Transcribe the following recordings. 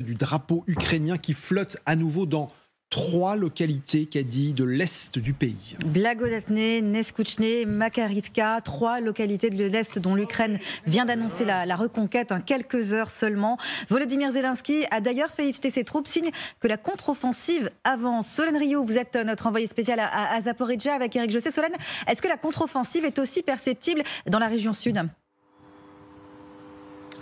Du drapeau ukrainien qui flotte à nouveau dans 3 localités, Caddy, de l'Est du pays. Blagodatné, Neskouchné, Makarivka, 3 localités de l'Est dont l'Ukraine vient d'annoncer la reconquête, quelques heures seulement. Volodymyr Zelensky a d'ailleurs félicité ses troupes, signe que la contre-offensive avance. Solène Rioux, vous êtes notre envoyée spéciale à Zaporijjia avec Éric Josset. Solène, est-ce que la contre-offensive est aussi perceptible dans la région sud ?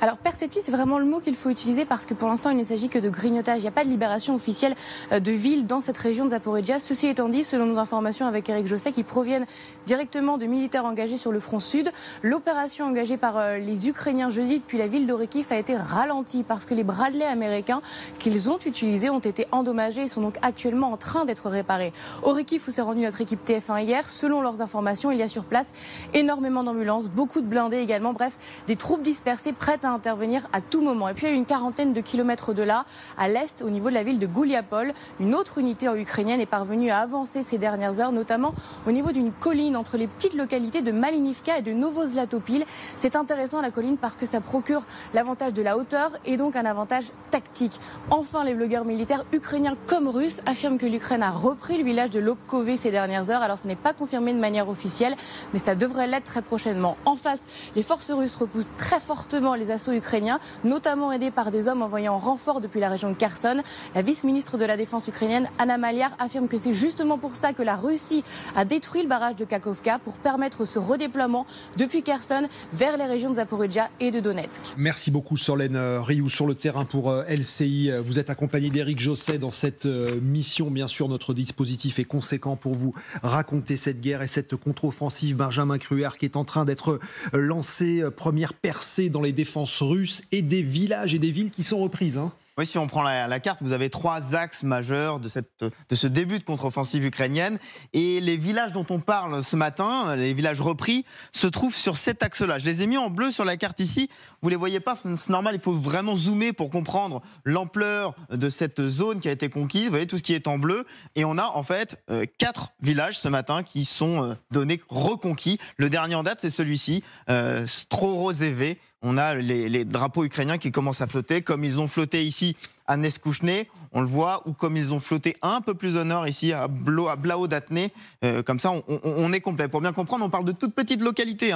Alors perceptif, c'est vraiment le mot qu'il faut utiliser parce que pour l'instant, il ne s'agit que de grignotage. Il n'y a pas de libération officielle de ville dans cette région de Zaporijjia. Ceci étant dit, selon nos informations avec Éric Josset, qui proviennent directement de militaires engagés sur le front sud, l'opération engagée par les Ukrainiens jeudi depuis la ville d'Orekiv a été ralentie parce que les Bradley américains qu'ils ont utilisés ont été endommagés et sont donc actuellement en train d'être réparés. Orekiv, où s'est rendue notre équipe TF1 hier, selon leurs informations, il y a sur place énormément d'ambulances, beaucoup de blindés également, bref, des troupes dispersées prêtes à intervenir à tout moment. Et puis à une quarantaine de kilomètres de là, à l'est, au niveau de la ville de Gouliapol, une autre unité ukrainienne est parvenue à avancer ces dernières heures, notamment au niveau d'une colline entre les petites localités de Malinivka et de Novozlatopil. C'est intéressant la colline parce que ça procure l'avantage de la hauteur et donc un avantage tactique. Enfin, les blogueurs militaires ukrainiens comme russes affirment que l'Ukraine a repris le village de Lobkové ces dernières heures. Alors ce n'est pas confirmé de manière officielle, mais ça devrait l'être très prochainement. En face, les forces russes repoussent très fortement les assauts ukrainiens, notamment aidés par des hommes envoyés en renfort depuis la région de Kherson. La vice-ministre de la Défense ukrainienne, Anna Maliar, affirme que c'est justement pour ça que la Russie a détruit le barrage de Kakhovka pour permettre ce redéploiement depuis Kherson vers les régions de Zaporijjia et de Donetsk. Merci beaucoup Solène Rioux sur le terrain pour LCI. Vous êtes accompagné d'Éric Josset dans cette mission. Bien sûr, notre dispositif est conséquent pour vous raconter cette guerre et cette contre-offensive. Benjamin Cruer qui est en train d'être lancé, première percée dans les défenses russes et des villages et des villes qui sont reprises. Oui, si on prend la carte, vous avez 3 axes majeurs de ce début de contre-offensive ukrainienne. Et les villages dont on parle ce matin, les villages repris, se trouvent sur cet axe-là. Je les ai mis en bleu sur la carte ici. Vous ne les voyez pas, c'est normal, il faut vraiment zoomer pour comprendre l'ampleur de cette zone qui a été conquise. Vous voyez tout ce qui est en bleu. Et on a en fait 4 villages ce matin qui sont donnés reconquis. Le dernier en date, c'est celui-ci, Strorozheve. On a les drapeaux ukrainiens qui commencent à flotter, comme ils ont flotté ici à Neskouchné, on le voit, ou comme ils ont flotté un peu plus au nord ici à Blagodatné. Comme ça, on est complet. Pour bien comprendre, on parle de toutes petites localités.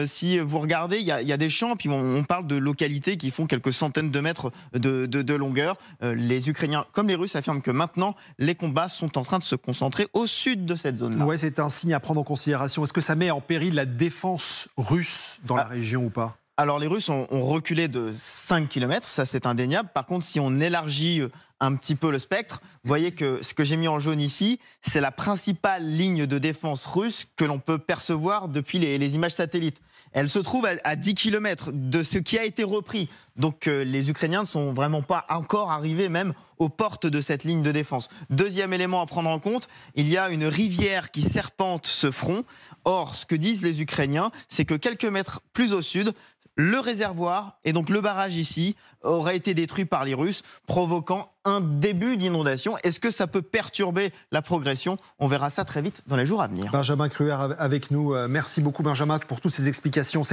Si vous regardez, il y a des champs, puis on parle de localités qui font quelques centaines de mètres de longueur. Les Ukrainiens, comme les Russes, affirment que maintenant, les combats sont en train de se concentrer au sud de cette zone-là. Ouais, c'est un signe à prendre en considération. Est-ce que ça met en péril la défense russe dans la région ou pas ? Alors les Russes ont reculé de 5 km, ça c'est indéniable. Par contre, si on élargit un petit peu le spectre, vous voyez que ce que j'ai mis en jaune ici, c'est la principale ligne de défense russe que l'on peut percevoir depuis les images satellites. Elle se trouve à 10 km de ce qui a été repris. Donc les Ukrainiens ne sont vraiment pas encore arrivés même aux portes de cette ligne de défense. Deuxième élément à prendre en compte, il y a une rivière qui serpente ce front. Or, ce que disent les Ukrainiens, c'est que quelques mètres plus au sud, le réservoir et donc le barrage ici aurait été détruit par les Russes, provoquant un début d'inondation. Est-ce que ça peut perturber la progression ? On verra ça très vite dans les jours à venir. Benjamin Cruer avec nous. Merci beaucoup Benjamin pour toutes ces explications.